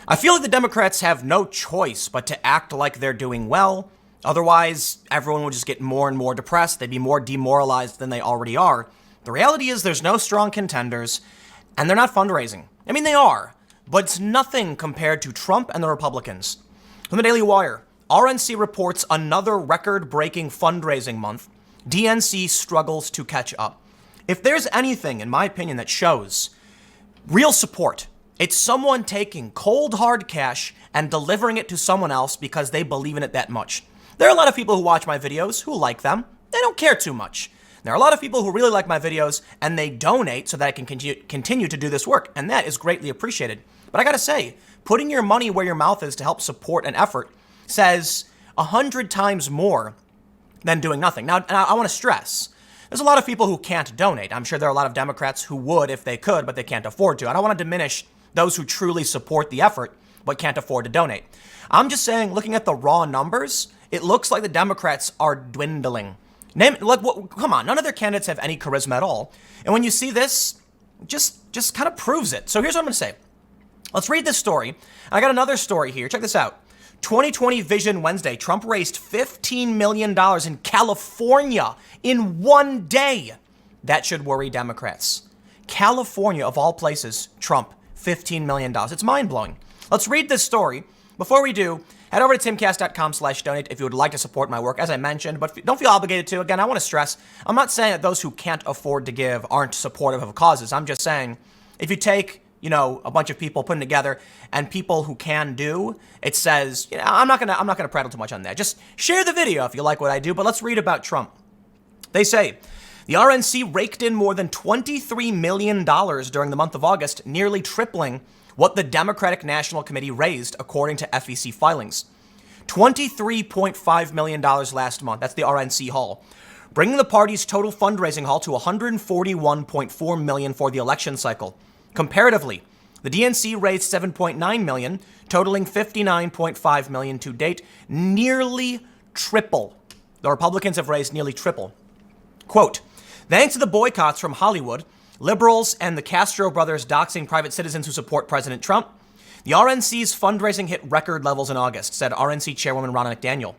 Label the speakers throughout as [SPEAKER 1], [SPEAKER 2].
[SPEAKER 1] I feel like the Democrats have no choice but to act like they're doing well. Otherwise, everyone would just get more and more depressed. They'd be more demoralized than they already are. The reality is there's no strong contenders, and they're not fundraising. I mean, they are, but it's nothing compared to Trump and the Republicans. From the Daily Wire, RNC reports another record-breaking fundraising month. DNC struggles to catch up. If there's anything, in my opinion, that shows real support, it's someone taking cold, hard cash and delivering it to someone else because they believe in it that much. There are a lot of people who watch my videos who like them. They don't care too much. There are a lot of people who really like my videos and they donate so that I can continue to do this work, and that is greatly appreciated. But I gotta say, putting your money where your mouth is to help support an effort says 100 times more than doing nothing. Now, I want to stress, there's a lot of people who can't donate. I'm sure there are a lot of Democrats who would if they could, but they can't afford to. I don't want to diminish those who truly support the effort but can't afford to donate. I'm just saying, looking at the raw numbers, it looks like the Democrats are dwindling. Come on, none of their candidates have any charisma at all. And when you see this, just kind of proves it. So here's what I'm going to say. Let's read this story. I got another story here. Check this out. 2020 Vision Wednesday. Trump raised $15 million in California in one day. That should worry Democrats. California, of all places, Trump, $15 million. It's mind-blowing. Let's read this story. Before we do, head over to timcast.com/donate if you would like to support my work, as I mentioned, but don't feel obligated to. Again, I want to stress, I'm not saying that those who can't afford to give aren't supportive of causes. I'm just saying, if you take, a bunch of people putting together and people who can do, it says, I'm not gonna prattle too much on that. Just share the video if you like what I do, but let's read about Trump. They say, the RNC raked in more than $23 million during the month of August, nearly tripling what the Democratic National Committee raised, according to FEC filings. $23.5 million last month. That's the RNC haul, bringing the party's total fundraising haul to $141.4 million for the election cycle. Comparatively, the DNC raised $7.9 million, totaling $59.5 million to date, nearly triple. The Republicans have raised nearly triple. Quote, thanks to the boycotts from Hollywood, liberals, and the Castro brothers doxing private citizens who support President Trump, the RNC's fundraising hit record levels in August, said RNC Chairwoman Ronna McDaniel.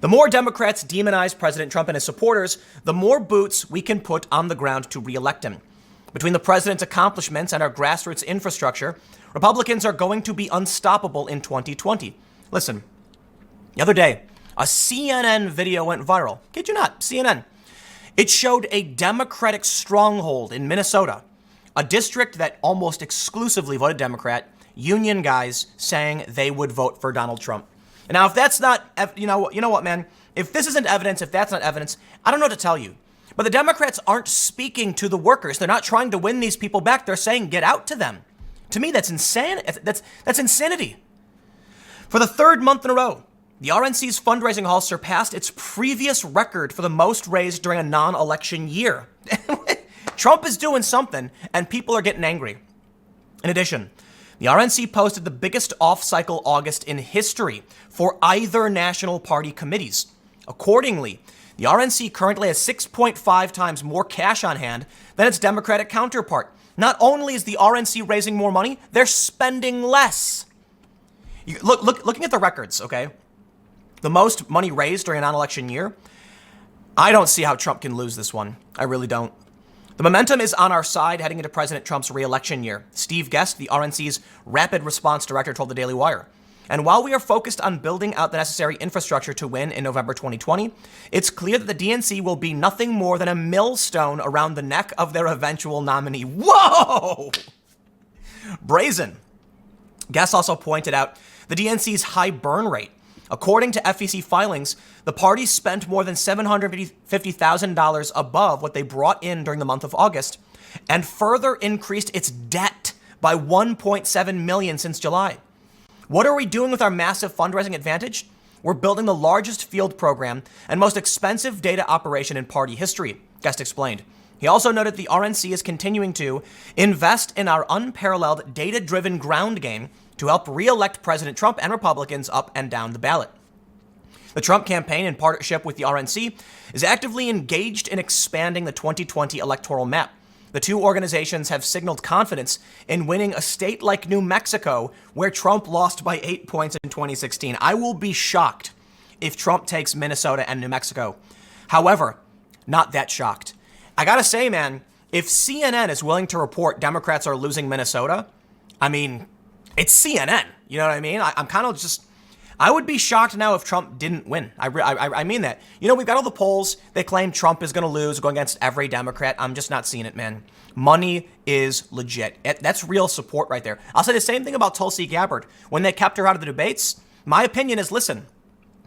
[SPEAKER 1] The more Democrats demonize President Trump and his supporters, the more boots we can put on the ground to re-elect him. Between the president's accomplishments and our grassroots infrastructure, Republicans are going to be unstoppable in 2020. Listen, the other day, a CNN video went viral. Kid you not, CNN. It showed a Democratic stronghold in Minnesota, a district that almost exclusively voted Democrat, union guys saying they would vote for Donald Trump. And now, if that's not, you know what, man? If this isn't evidence, if that's not evidence, I don't know what to tell you. But the Democrats aren't speaking to the workers. They're not trying to win these people back. They're saying get out to them. To me, that's insane. That's insanity. For the third month in a row, the RNC's fundraising haul surpassed its previous record for the most raised during a non-election year. Trump is doing something, and people are getting angry. In addition, the RNC posted the biggest off-cycle August in history for either national party committees. Accordingly, the RNC currently has 6.5 times more cash on hand than its Democratic counterpart. Not only is the RNC raising more money, they're spending less. Looking at the records, okay? The most money raised during a non-election year, I don't see how Trump can lose this one. I really don't. The momentum is on our side heading into President Trump's re-election year. Steve Guest, the RNC's rapid response director, told the Daily Wire. And while we are focused on building out the necessary infrastructure to win in November 2020, it's clear that the DNC will be nothing more than a millstone around the neck of their eventual nominee. Whoa! Brazen. Guest also pointed out the DNC's high burn rate. According to FEC filings, the party spent more than $750,000 above what they brought in during the month of August, and further increased its debt by $1.7 million since July. What are we doing with our massive fundraising advantage? We're building the largest field program and most expensive data operation in party history, Guest explained. He also noted the RNC is continuing to invest in our unparalleled data-driven ground game to help re-elect President Trump and Republicans up and down the ballot. The Trump campaign, in partnership with the RNC, is actively engaged in expanding the 2020 electoral map. The two organizations have signaled confidence in winning a state like New Mexico, where Trump lost by 8 points in 2016. I will be shocked if Trump takes Minnesota and New Mexico. However, not that shocked. I gotta say, man, if CNN is willing to report Democrats are losing Minnesota, I mean, it's CNN. You know what I mean? I'm kind of just, I would be shocked now if Trump didn't win. I mean that. You know, we've got all the polls. They claim Trump is going to lose, going against every Democrat. I'm just not seeing it, man. Money is legit. That's real support right there. I'll say the same thing about Tulsi Gabbard. When they kept her out of the debates, my opinion is, listen,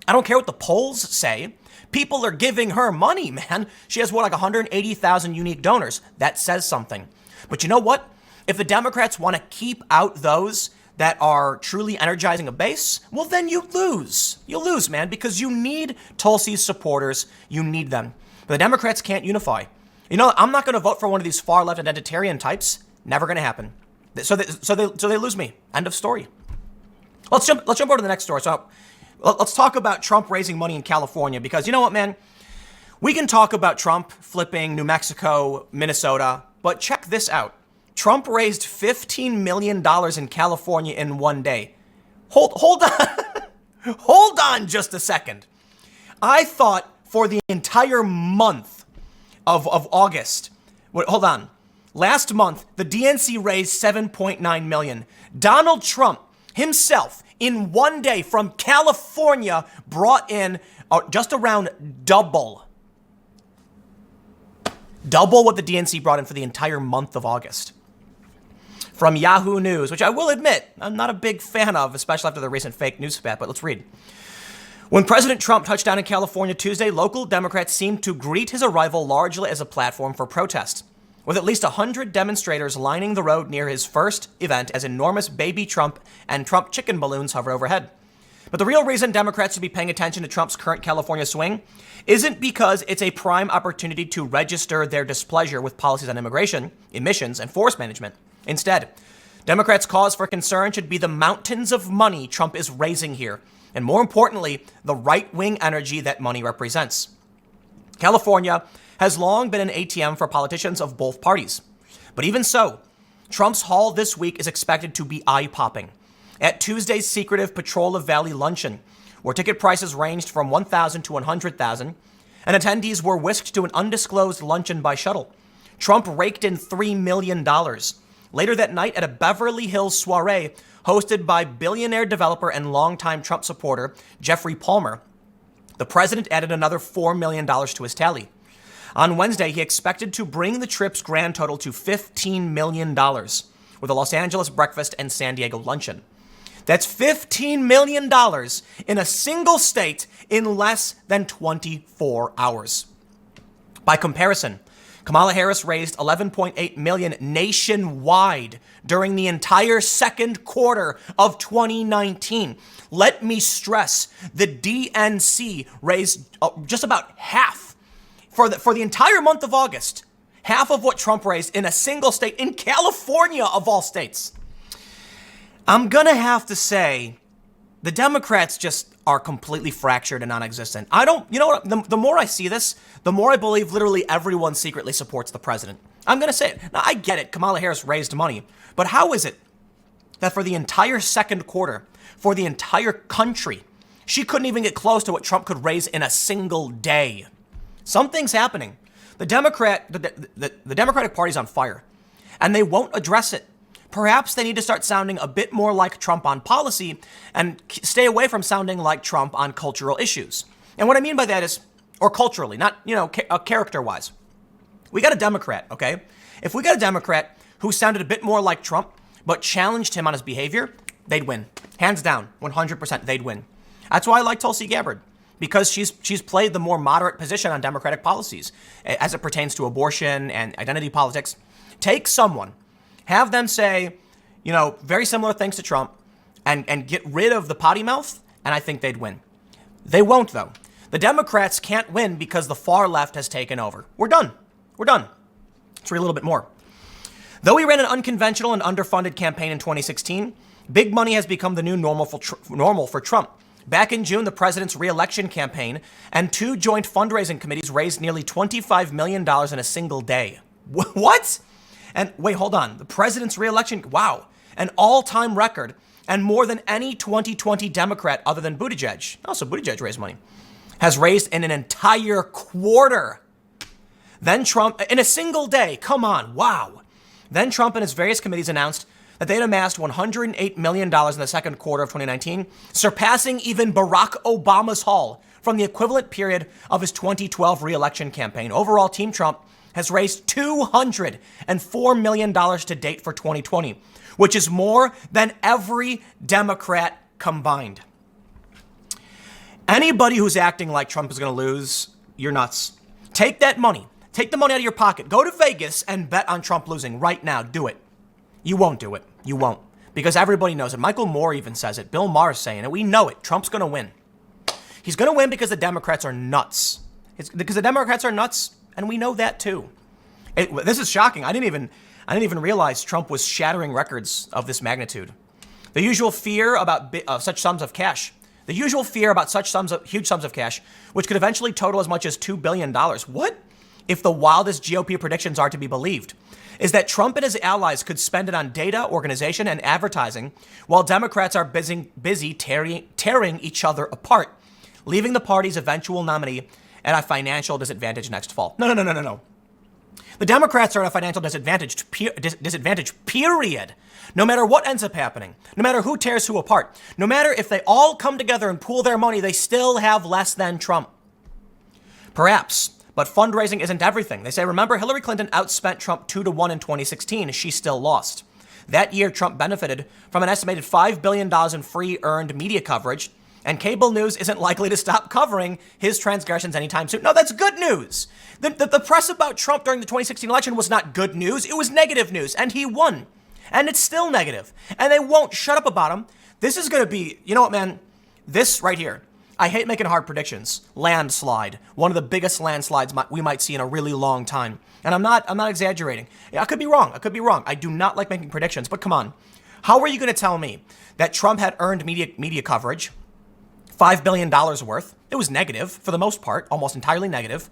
[SPEAKER 1] I don't care what the polls say. People are giving her money, man. She has, like 180,000 unique donors. That says something. But you know what? If the Democrats want to keep out those that are truly energizing a base, well, then you lose. You lose, man, because you need Tulsi's supporters. You need them. But the Democrats can't unify. You know, I'm not going to vote for one of these far left identitarian types. Never going to happen. So they lose me. End of story. Let's jump over to the next story. So let's talk about Trump raising money in California, because you know what, man? We can talk about Trump flipping New Mexico, Minnesota, but check this out. Trump raised $15 million in California in one day. Hold on. Hold on just a second. I thought for the entire month of August, hold on. Last month, the DNC raised $7.9 million. Donald Trump himself, in one day from California, brought in just around double what the DNC brought in for the entire month of August. From Yahoo News, which I will admit I'm not a big fan of, especially after the recent fake news spat, but let's read. When President Trump touched down in California Tuesday, local Democrats seemed to greet his arrival largely as a platform for protest, with at least 100 demonstrators lining the road near his first event as enormous baby Trump and Trump chicken balloons hover overhead. But the real reason Democrats should be paying attention to Trump's current California swing isn't because it's a prime opportunity to register their displeasure with policies on immigration, emissions, and forest management. Instead, Democrats' cause for concern should be the mountains of money Trump is raising here, and more importantly, the right-wing energy that money represents. California has long been an ATM for politicians of both parties. But even so, Trump's haul this week is expected to be eye-popping. At Tuesday's secretive Petrola Valley luncheon, where ticket prices ranged from $1,000 to $100,000, and attendees were whisked to an undisclosed luncheon by shuttle, Trump raked in $3 million. Later that night, at a Beverly Hills soiree hosted by billionaire developer and longtime Trump supporter Jeffrey Palmer, the president added another $4 million to his tally. On Wednesday, he expected to bring the trip's grand total to $15 million with a Los Angeles breakfast and San Diego luncheon. That's $15 million in a single state in less than 24 hours. By comparison, Kamala Harris raised $11.8 million nationwide during the entire second quarter of 2019. Let me stress, the DNC raised just about half for the entire month of August, half of what Trump raised in a single state, in California of all states. I'm gonna have to say, the Democrats just are completely fractured and non-existent. You know what, the more I see this, the more I believe literally everyone secretly supports the president. I'm going to say it. Now, I get it. Kamala Harris raised money. But how is it that for the entire second quarter, for the entire country, she couldn't even get close to what Trump could raise in a single day? Something's happening. The Democratic Party's on fire, and they won't address it. Perhaps they need to start sounding a bit more like Trump on policy and stay away from sounding like Trump on cultural issues. And what I mean by that is, or culturally, not, character-wise. We got a Democrat, okay? If we got a Democrat who sounded a bit more like Trump, but challenged him on his behavior, they'd win. Hands down, 100%, they'd win. That's why I like Tulsi Gabbard, because she's played the more moderate position on Democratic policies as it pertains to abortion and identity politics. Take someone, have them say, very similar things to Trump and get rid of the potty mouth, and I think they'd win. They won't, though. The Democrats can't win because the far left has taken over. We're done. Let's read a little bit more. Though he ran an unconventional and underfunded campaign in 2016, big money has become the new normal for Trump. Back in June, the president's re-election campaign and two joint fundraising committees raised nearly $25 million in a single day. What? And wait, hold on. The president's reelection, wow, an all-time record and more than any 2020 Democrat other than Buttigieg. Also, Buttigieg raised money. Has raised in an entire quarter. Then Trump, in a single day, come on, wow. Then Trump and his various committees announced that they'd amassed $108 million in the second quarter of 2019, surpassing even Barack Obama's haul from the equivalent period of his 2012 re-election campaign. Overall, Team Trump has raised $204 million to date for 2020, which is more than every Democrat combined. Anybody who's acting like Trump is going to lose, you're nuts. Take that money. Take the money out of your pocket. Go to Vegas and bet on Trump losing right now. Do it. You won't do it. You won't. Because everybody knows it. Michael Moore even says it. Bill Maher is saying it. We know it. Trump's going to win. He's going to win because the Democrats are nuts. It's because the Democrats are nuts, and we know that too. This is shocking. I didn't even realize Trump was shattering records of this magnitude. The usual fear about such sums of cash. The usual fear about such huge sums of cash, which could eventually total as much as $2 billion. What? If the wildest GOP predictions are to be believed, is that Trump and his allies could spend it on data, organization, and advertising, while Democrats are busy tearing each other apart, leaving the party's eventual nominee at a financial disadvantage next fall. No. The Democrats are at a financial disadvantage, period. No matter what ends up happening, no matter who tears who apart, no matter if they all come together and pool their money, they still have less than Trump. Perhaps. But fundraising isn't everything. They say, remember, Hillary Clinton outspent Trump 2-1 in 2016. She still lost. That year, Trump benefited from an estimated $5 billion in free earned media coverage, and cable news isn't likely to stop covering his transgressions anytime soon. No, that's good news. The press about Trump during the 2016 election was not good news. It was negative news, and he won. And it's still negative. And they won't shut up about him. This is going to be, you know what, man? This right here. I hate making hard predictions. Landslide. One of the biggest landslides we might see in a really long time. And I'm not exaggerating. I could be wrong. I do not like making predictions, but come on. How are you going to tell me that Trump had earned media coverage, $5 billion worth? It was negative for the most part, almost entirely negative.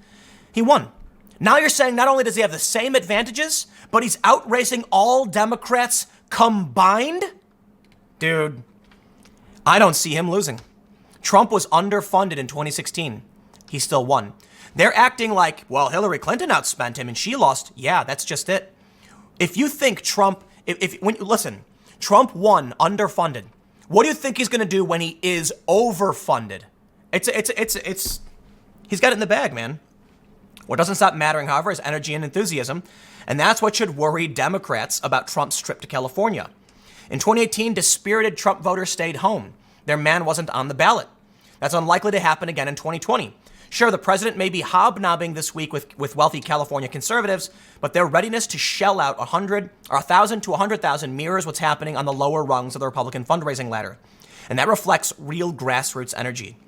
[SPEAKER 1] He won. Now you're saying not only does he have the same advantages, but he's outracing all Democrats combined? Dude, I don't see him losing. Trump was underfunded in 2016. He still won. They're acting like, well, Hillary Clinton outspent him and she lost. Yeah, that's just it. If you think Trump, listen, Trump won underfunded. What do you think he's going to do when he is overfunded? He's got it in the bag, man. What doesn't stop mattering, however, is energy and enthusiasm. And that's what should worry Democrats about Trump's trip to California. In 2018, dispirited Trump voters stayed home. Their man wasn't on the ballot. That's unlikely to happen again in 2020. Sure, the president may be hobnobbing this week with wealthy California conservatives, but their readiness to shell out 1,000 to 100,000 mirrors what's happening on the lower rungs of the Republican fundraising ladder. And that reflects real grassroots energy.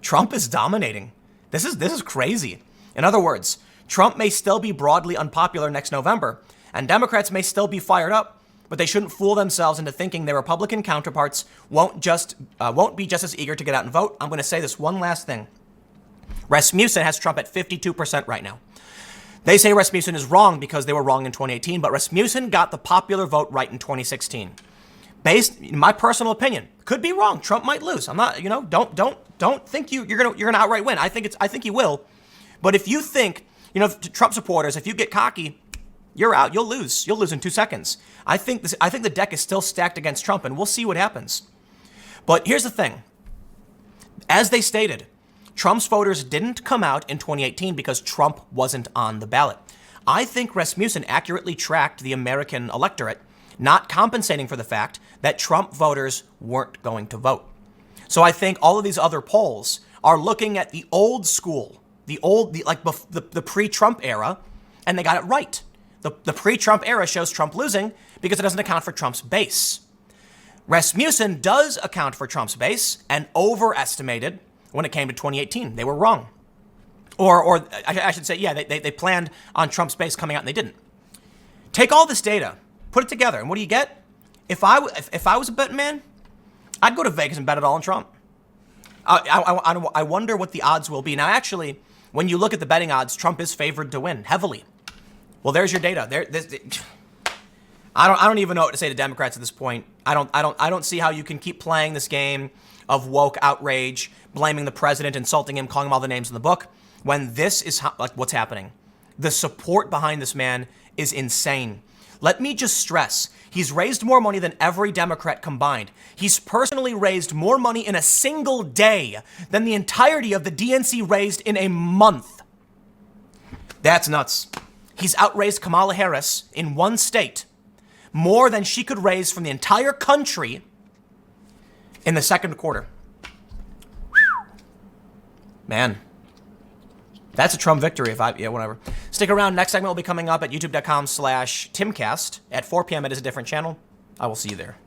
[SPEAKER 1] Trump is dominating. This is crazy. In other words, Trump may still be broadly unpopular next November, and Democrats may still be fired up, but they shouldn't fool themselves into thinking their Republican counterparts won't be just as eager to get out and vote. I'm going to say this one last thing. Rasmussen has Trump at 52% right now. They say Rasmussen is wrong because they were wrong in 2018, but Rasmussen got the popular vote right in 2016. Based, in my personal opinion, could be wrong. Trump might lose. I'm not, don't think you're gonna outright win. I think he will. But if you think, Trump supporters, if you get cocky, you're out. You'll lose. You'll lose in 2 seconds. I think the deck is still stacked against Trump, and we'll see what happens. But here's the thing. As they stated, Trump's voters didn't come out in 2018 because Trump wasn't on the ballot. I think Rasmussen accurately tracked the American electorate, not compensating for the fact that Trump voters weren't going to vote. So I think all of these other polls are looking at the old school, the pre-Trump era, and they got it right. The pre-Trump era shows Trump losing because it doesn't account for Trump's base. Rasmussen does account for Trump's base and overestimated when it came to 2018. They were wrong. Or I should say, yeah, they planned on Trump's base coming out and they didn't. Take all this data, put it together, and what do you get? If I was a betting man, I'd go to Vegas and bet it all on Trump. I wonder what the odds will be. Now, actually, when you look at the betting odds, Trump is favored to win heavily. Well, there's your data. I don't even know what to say to Democrats at this point. I don't see how you can keep playing this game of woke outrage, blaming the president, insulting him, calling him all the names in the book, when this is what's happening. The support behind this man is insane. Let me just stress, he's raised more money than every Democrat combined. He's personally raised more money in a single day than the entirety of the DNC raised in a month. That's nuts. He's outraised Kamala Harris in one state more than she could raise from the entire country in the second quarter. Man, that's a Trump victory whatever. Stick around. Next segment will be coming up at youtube.com/Timcast. At 4 p.m. It is a different channel. I will see you there.